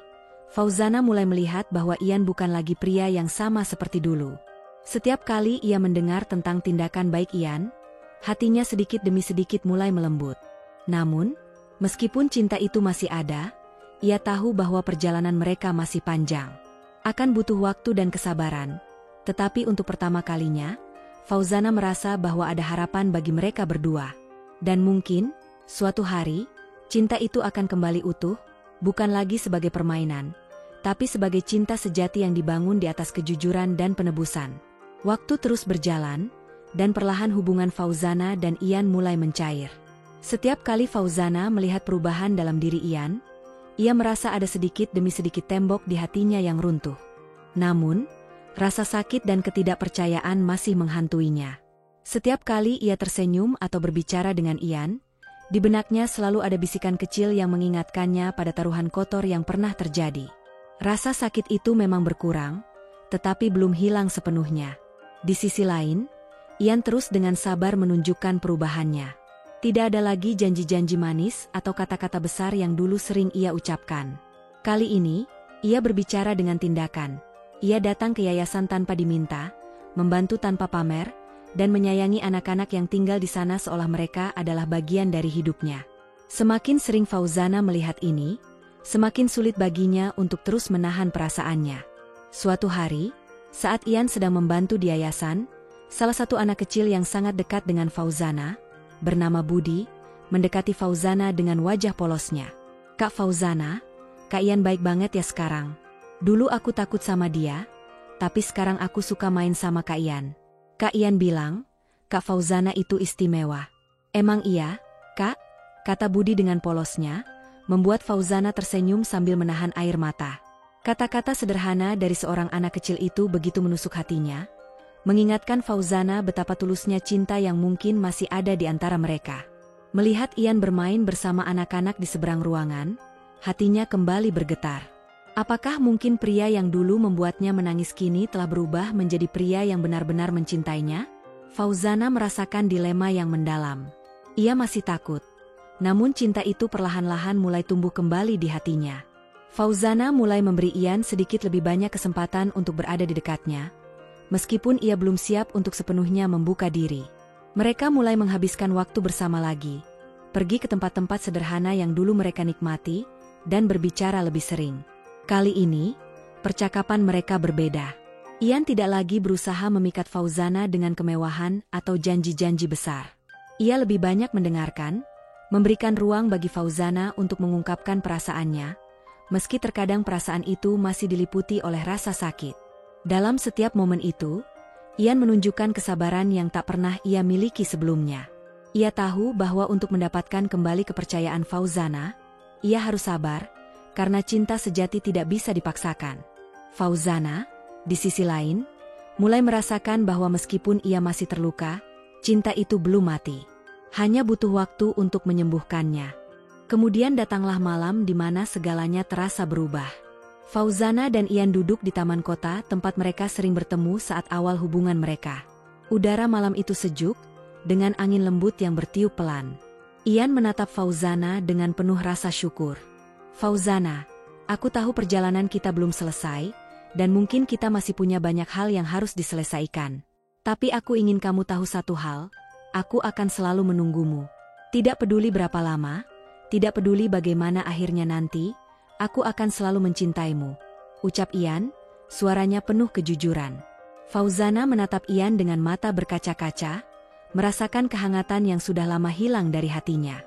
Fauzana mulai melihat bahwa Ian bukan lagi pria yang sama seperti dulu. Setiap kali ia mendengar tentang tindakan baik Ian, hatinya sedikit demi sedikit mulai melembut. Namun, meskipun cinta itu masih ada, ia tahu bahwa perjalanan mereka masih panjang. Akan butuh waktu dan kesabaran, tetapi untuk pertama kalinya, Fauzana merasa bahwa ada harapan bagi mereka berdua. Dan mungkin, suatu hari, cinta itu akan kembali utuh, bukan lagi sebagai permainan, tapi sebagai cinta sejati yang dibangun di atas kejujuran dan penebusan. Waktu terus berjalan, dan perlahan hubungan Fauzana dan Ian mulai mencair. Setiap kali Fauzana melihat perubahan dalam diri Ian, ia merasa ada sedikit demi sedikit tembok di hatinya yang runtuh. Namun, rasa sakit dan ketidakpercayaan masih menghantuinya. Setiap kali ia tersenyum atau berbicara dengan Ian, di benaknya selalu ada bisikan kecil yang mengingatkannya pada taruhan kotor yang pernah terjadi. Rasa sakit itu memang berkurang, tetapi belum hilang sepenuhnya. Di sisi lain, Ian terus dengan sabar menunjukkan perubahannya. Tidak ada lagi janji-janji manis atau kata-kata besar yang dulu sering ia ucapkan. Kali ini, ia berbicara dengan tindakan. Ia datang ke yayasan tanpa diminta, membantu tanpa pamer, dan menyayangi anak-anak yang tinggal di sana seolah mereka adalah bagian dari hidupnya. Semakin sering Fauzana melihat ini, semakin sulit baginya untuk terus menahan perasaannya. Suatu hari, saat Ian sedang membantu di yayasan, salah satu anak kecil yang sangat dekat dengan Fauzana, bernama Budi, mendekati Fauzana dengan wajah polosnya. "Kak Fauzana, Kak Ian baik banget ya sekarang. Dulu aku takut sama dia, tapi sekarang aku suka main sama Kak Ian." Kak Ian bilang, "Kak Fauzana itu istimewa." "Emang iya, Kak?" kata Budi dengan polosnya, membuat Fauzana tersenyum sambil menahan air mata. Kata-kata sederhana dari seorang anak kecil itu begitu menusuk hatinya, mengingatkan Fauzana betapa tulusnya cinta yang mungkin masih ada di antara mereka. Melihat Ian bermain bersama anak-anak di seberang ruangan, hatinya kembali bergetar. Apakah mungkin pria yang dulu membuatnya menangis kini telah berubah menjadi pria yang benar-benar mencintainya? Fauzana merasakan dilema yang mendalam. Ia masih takut, namun cinta itu perlahan-lahan mulai tumbuh kembali di hatinya. Fauzana mulai memberi Ian sedikit lebih banyak kesempatan untuk berada di dekatnya, meskipun ia belum siap untuk sepenuhnya membuka diri. Mereka mulai menghabiskan waktu bersama lagi, pergi ke tempat-tempat sederhana yang dulu mereka nikmati, dan berbicara lebih sering. Kali ini, percakapan mereka berbeda. Ian tidak lagi berusaha memikat Fauzana dengan kemewahan atau janji-janji besar. Ia lebih banyak mendengarkan, memberikan ruang bagi Fauzana untuk mengungkapkan perasaannya, meski terkadang perasaan itu masih diliputi oleh rasa sakit. Dalam setiap momen itu, Ian menunjukkan kesabaran yang tak pernah ia miliki sebelumnya. Ia tahu bahwa untuk mendapatkan kembali kepercayaan Fauzana, ia harus sabar, karena cinta sejati tidak bisa dipaksakan. Fauzana, di sisi lain, mulai merasakan bahwa meskipun ia masih terluka, cinta itu belum mati. Hanya butuh waktu untuk menyembuhkannya. Kemudian datanglah malam di mana segalanya terasa berubah. Fauzana dan Ian duduk di taman kota tempat mereka sering bertemu saat awal hubungan mereka. Udara malam itu sejuk, dengan angin lembut yang bertiup pelan. Ian menatap Fauzana dengan penuh rasa syukur. "Fauzana, aku tahu perjalanan kita belum selesai, dan mungkin kita masih punya banyak hal yang harus diselesaikan. Tapi aku ingin kamu tahu satu hal, aku akan selalu menunggumu. Tidak peduli berapa lama, tidak peduli bagaimana akhirnya nanti, aku akan selalu mencintaimu," ucap Ian, suaranya penuh kejujuran. Fauzana menatap Ian dengan mata berkaca-kaca, merasakan kehangatan yang sudah lama hilang dari hatinya.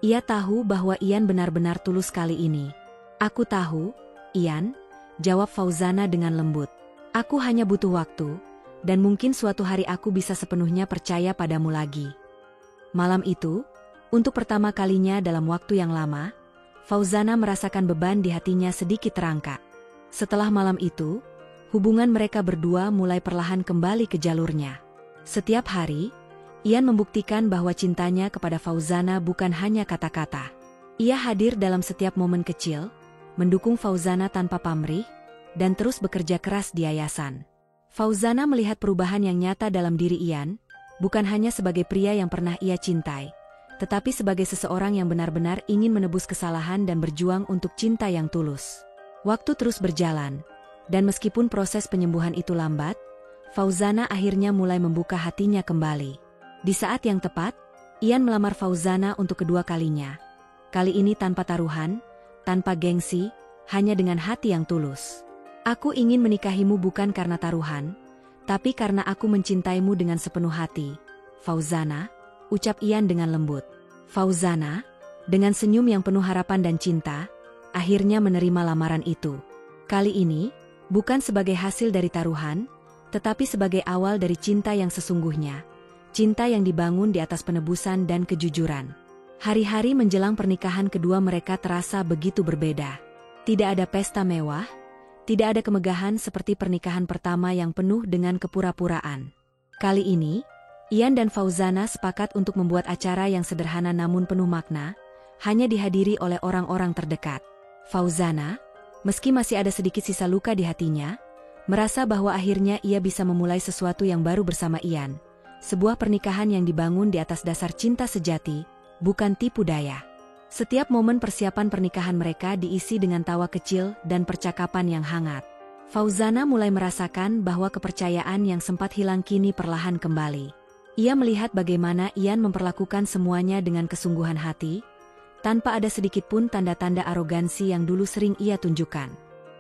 Ia tahu bahwa Ian benar-benar tulus kali ini. "Aku tahu, Ian," jawab Fauzana dengan lembut. "Aku hanya butuh waktu, dan mungkin suatu hari aku bisa sepenuhnya percaya padamu lagi. Malam itu, untuk pertama kalinya dalam waktu yang lama, Fauzana merasakan beban di hatinya sedikit terangkat. Setelah malam itu, hubungan mereka berdua mulai perlahan kembali ke jalurnya. Setiap hari, Ian membuktikan bahwa cintanya kepada Fauzana bukan hanya kata-kata. Ia hadir dalam setiap momen kecil, mendukung Fauzana tanpa pamrih, dan terus bekerja keras di yayasan. Fauzana melihat perubahan yang nyata dalam diri Ian, bukan hanya sebagai pria yang pernah ia cintai, tetapi sebagai seseorang yang benar-benar ingin menebus kesalahan dan berjuang untuk cinta yang tulus. Waktu terus berjalan, dan meskipun proses penyembuhan itu lambat, Fauzana akhirnya mulai membuka hatinya kembali. Di saat yang tepat, Ian melamar Fauzana untuk kedua kalinya. Kali ini tanpa taruhan, tanpa gengsi, hanya dengan hati yang tulus. Aku ingin menikahimu bukan karena taruhan, tapi karena aku mencintaimu dengan sepenuh hati, Fauzana, ucap Ian dengan lembut. Fauzana, dengan senyum yang penuh harapan dan cinta, akhirnya menerima lamaran itu. Kali ini, bukan sebagai hasil dari taruhan, tetapi sebagai awal dari cinta yang sesungguhnya, cinta yang dibangun di atas penebusan dan kejujuran. Hari-hari menjelang pernikahan kedua mereka terasa begitu berbeda. Tidak ada pesta mewah, tidak ada kemegahan seperti pernikahan pertama yang penuh dengan kepura-puraan. Kali ini, Ian dan Fauzana sepakat untuk membuat acara yang sederhana namun penuh makna, hanya dihadiri oleh orang-orang terdekat. Fauzana, meski masih ada sedikit sisa luka di hatinya, merasa bahwa akhirnya ia bisa memulai sesuatu yang baru bersama Ian. Sebuah pernikahan yang dibangun di atas dasar cinta sejati, bukan tipu daya. Setiap momen persiapan pernikahan mereka diisi dengan tawa kecil dan percakapan yang hangat. Fauzana mulai merasakan bahwa kepercayaan yang sempat hilang kini perlahan kembali. Ia melihat bagaimana Ian memperlakukan semuanya dengan kesungguhan hati, tanpa ada sedikit pun tanda-tanda arogansi yang dulu sering ia tunjukkan.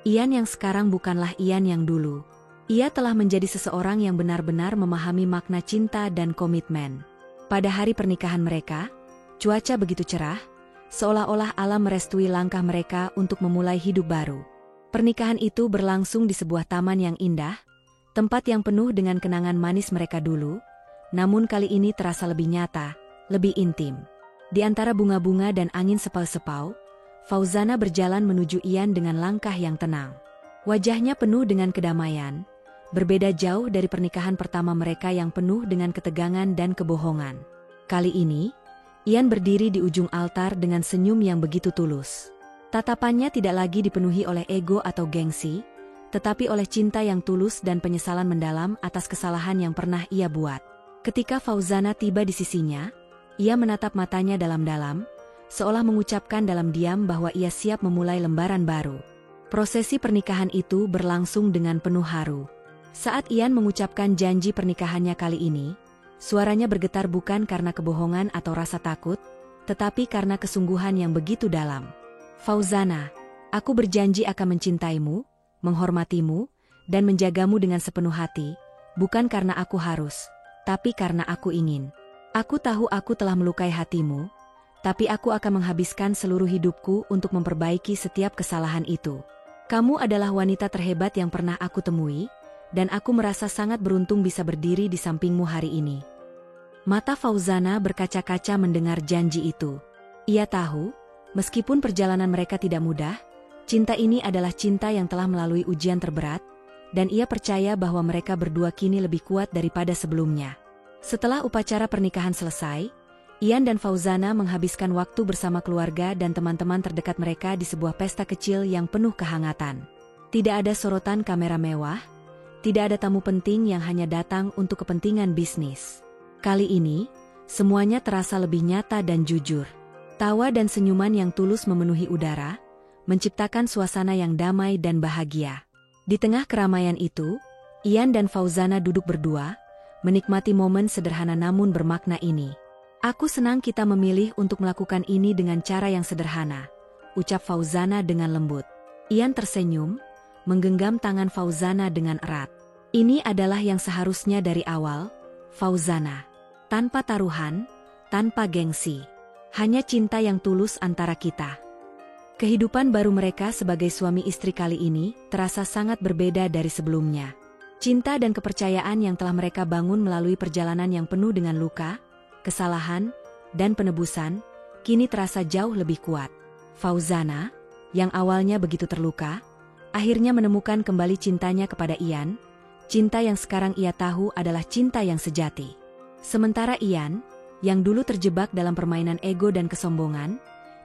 Ian yang sekarang bukanlah Ian yang dulu. Ia telah menjadi seseorang yang benar-benar memahami makna cinta dan komitmen. Pada hari pernikahan mereka, cuaca begitu cerah, seolah-olah alam merestui langkah mereka untuk memulai hidup baru. Pernikahan itu berlangsung di sebuah taman yang indah, tempat yang penuh dengan kenangan manis mereka dulu, namun kali ini terasa lebih nyata, lebih intim. Di antara bunga-bunga dan angin sepau-sepau, Fauzana berjalan menuju Ian dengan langkah yang tenang. Wajahnya penuh dengan kedamaian, berbeda jauh dari pernikahan pertama mereka yang penuh dengan ketegangan dan kebohongan. Kali ini, Ian berdiri di ujung altar dengan senyum yang begitu tulus. Tatapannya tidak lagi dipenuhi oleh ego atau gengsi, tetapi oleh cinta yang tulus dan penyesalan mendalam atas kesalahan yang pernah ia buat. Ketika Fauzana tiba di sisinya, ia menatap matanya dalam-dalam, seolah mengucapkan dalam diam bahwa ia siap memulai lembaran baru. Prosesi pernikahan itu berlangsung dengan penuh haru. Saat Ian mengucapkan janji pernikahannya kali ini, suaranya bergetar bukan karena kebohongan atau rasa takut, tetapi karena kesungguhan yang begitu dalam. Fauzana, aku berjanji akan mencintaimu, menghormatimu, dan menjagamu dengan sepenuh hati, bukan karena aku harus, tapi karena aku ingin. Aku tahu aku telah melukai hatimu, tapi aku akan menghabiskan seluruh hidupku untuk memperbaiki setiap kesalahan itu. Kamu adalah wanita terhebat yang pernah aku temui, dan aku merasa sangat beruntung bisa berdiri di sampingmu hari ini. Mata Fauzana berkaca-kaca mendengar janji itu. Ia tahu, meskipun perjalanan mereka tidak mudah, cinta ini adalah cinta yang telah melalui ujian terberat, dan ia percaya bahwa mereka berdua kini lebih kuat daripada sebelumnya. Setelah upacara pernikahan selesai, Ian dan Fauzana menghabiskan waktu bersama keluarga dan teman-teman terdekat mereka di sebuah pesta kecil yang penuh kehangatan. Tidak ada sorotan kamera mewah, tidak ada tamu penting yang hanya datang untuk kepentingan bisnis. Kali ini, semuanya terasa lebih nyata dan jujur. Tawa dan senyuman yang tulus memenuhi udara, menciptakan suasana yang damai dan bahagia. Di tengah keramaian itu, Ian dan Fauzana duduk berdua, menikmati momen sederhana namun bermakna ini. Aku senang kita memilih untuk melakukan ini dengan cara yang sederhana, ucap Fauzana dengan lembut. Ian tersenyum, menggenggam tangan Fauzana dengan erat. Ini adalah yang seharusnya dari awal, Fauzana. Tanpa taruhan, tanpa gengsi. Hanya cinta yang tulus antara kita. Kehidupan baru mereka sebagai suami istri kali ini terasa sangat berbeda dari sebelumnya. Cinta dan kepercayaan yang telah mereka bangun melalui perjalanan yang penuh dengan luka, kesalahan, dan penebusan, kini terasa jauh lebih kuat. Fauzana, yang awalnya begitu terluka, akhirnya menemukan kembali cintanya kepada Ian, cinta yang sekarang ia tahu adalah cinta yang sejati. Sementara Ian, yang dulu terjebak dalam permainan ego dan kesombongan,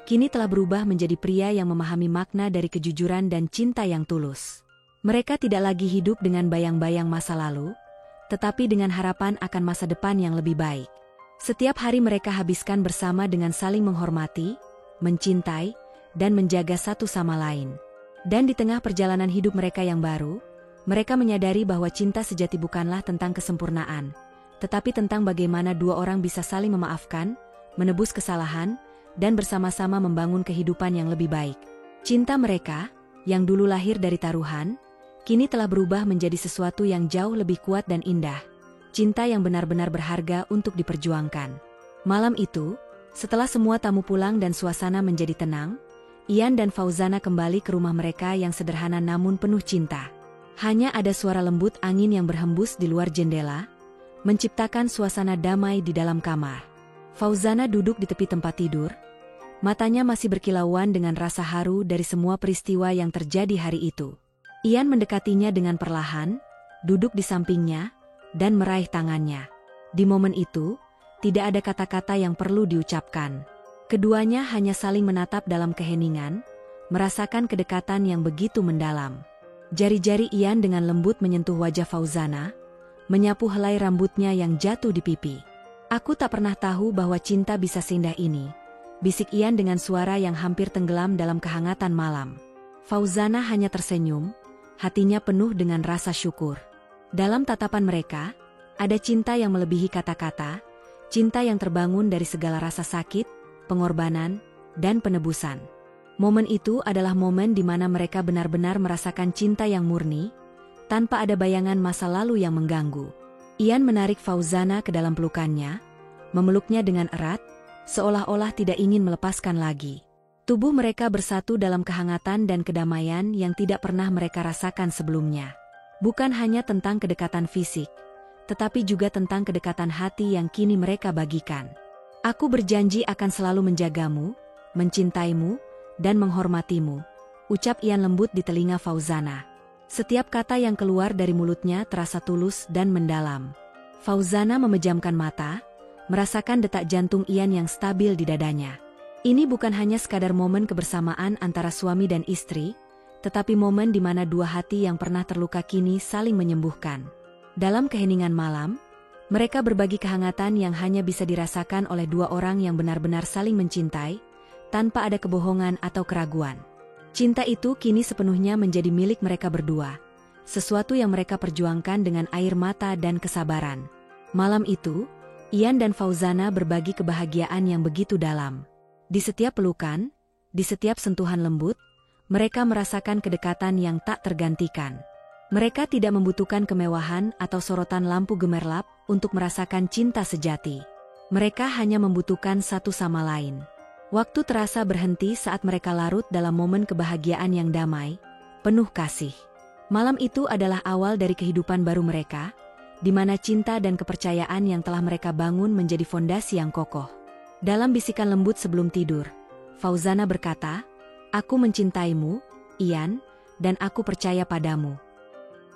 kini telah berubah menjadi pria yang memahami makna dari kejujuran dan cinta yang tulus. Mereka tidak lagi hidup dengan bayang-bayang masa lalu, tetapi dengan harapan akan masa depan yang lebih baik. Setiap hari mereka habiskan bersama dengan saling menghormati, mencintai, dan menjaga satu sama lain. Dan di tengah perjalanan hidup mereka yang baru, mereka menyadari bahwa cinta sejati bukanlah tentang kesempurnaan, tetapi tentang bagaimana dua orang bisa saling memaafkan, menebus kesalahan, dan bersama-sama membangun kehidupan yang lebih baik. Cinta mereka, yang dulu lahir dari taruhan, kini telah berubah menjadi sesuatu yang jauh lebih kuat dan indah. Cinta yang benar-benar berharga untuk diperjuangkan. Malam itu, setelah semua tamu pulang dan suasana menjadi tenang, Ian dan Fauzana kembali ke rumah mereka yang sederhana namun penuh cinta. Hanya ada suara lembut angin yang berhembus di luar jendela, menciptakan suasana damai di dalam kamar. Fauzana duduk di tepi tempat tidur, matanya masih berkilauan dengan rasa haru dari semua peristiwa yang terjadi hari itu. Ian mendekatinya dengan perlahan, duduk di sampingnya, dan meraih tangannya. Di momen itu, tidak ada kata-kata yang perlu diucapkan. Keduanya hanya saling menatap dalam keheningan, merasakan kedekatan yang begitu mendalam. Jari-jari Ian dengan lembut menyentuh wajah Fauzana, menyapu helai rambutnya yang jatuh di pipi. "Aku tak pernah tahu bahwa cinta bisa seindah ini," bisik Ian dengan suara yang hampir tenggelam dalam kehangatan malam. Fauzana hanya tersenyum, hatinya penuh dengan rasa syukur. Dalam tatapan mereka, ada cinta yang melebihi kata-kata, cinta yang terbangun dari segala rasa sakit, pengorbanan, dan penebusan. Momen itu adalah momen di mana mereka benar-benar merasakan cinta yang murni, tanpa ada bayangan masa lalu yang mengganggu. Ian menarik Fauzana ke dalam pelukannya, memeluknya dengan erat, seolah-olah tidak ingin melepaskan lagi. Tubuh mereka bersatu dalam kehangatan dan kedamaian yang tidak pernah mereka rasakan sebelumnya. Bukan hanya tentang kedekatan fisik, tetapi juga tentang kedekatan hati yang kini mereka bagikan. "Aku berjanji akan selalu menjagamu, mencintaimu, dan menghormatimu," ucap Ian lembut di telinga Fauzana. Setiap kata yang keluar dari mulutnya terasa tulus dan mendalam. Fauzana memejamkan mata, merasakan detak jantung Ian yang stabil di dadanya. Ini bukan hanya sekadar momen kebersamaan antara suami dan istri, tetapi momen di mana dua hati yang pernah terluka kini saling menyembuhkan. Dalam keheningan malam, mereka berbagi kehangatan yang hanya bisa dirasakan oleh dua orang yang benar-benar saling mencintai, tanpa ada kebohongan atau keraguan. Cinta itu kini sepenuhnya menjadi milik mereka berdua, sesuatu yang mereka perjuangkan dengan air mata dan kesabaran. Malam itu, Ian dan Fauzana berbagi kebahagiaan yang begitu dalam. Di setiap pelukan, di setiap sentuhan lembut, mereka merasakan kedekatan yang tak tergantikan. Mereka tidak membutuhkan kemewahan atau sorotan lampu gemerlap untuk merasakan cinta sejati. Mereka hanya membutuhkan satu sama lain. Waktu terasa berhenti saat mereka larut dalam momen kebahagiaan yang damai, penuh kasih. Malam itu adalah awal dari kehidupan baru mereka, di mana cinta dan kepercayaan yang telah mereka bangun menjadi fondasi yang kokoh. Dalam bisikan lembut sebelum tidur, Fauzana berkata, "Aku mencintaimu, Ian, dan aku percaya padamu."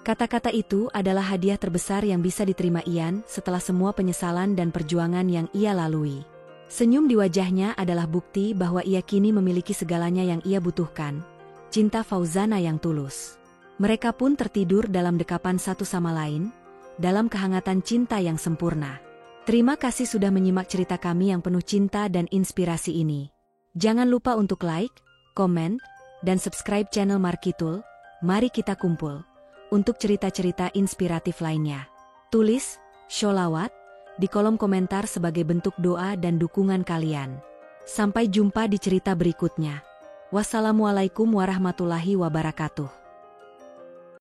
Kata-kata itu adalah hadiah terbesar yang bisa diterima Ian setelah semua penyesalan dan perjuangan yang ia lalui. Senyum di wajahnya adalah bukti bahwa ia kini memiliki segalanya yang ia butuhkan, cinta Fauzana yang tulus. Mereka pun tertidur dalam dekapan satu sama lain, dalam kehangatan cinta yang sempurna. Terima kasih sudah menyimak cerita kami yang penuh cinta dan inspirasi ini. Jangan lupa untuk like, komen, dan subscribe channel Markitul. Mari kita kumpul untuk cerita-cerita inspiratif lainnya. Tulis sholawat di kolom komentar sebagai bentuk doa dan dukungan kalian. Sampai jumpa di cerita berikutnya. Wassalamualaikum warahmatullahi wabarakatuh.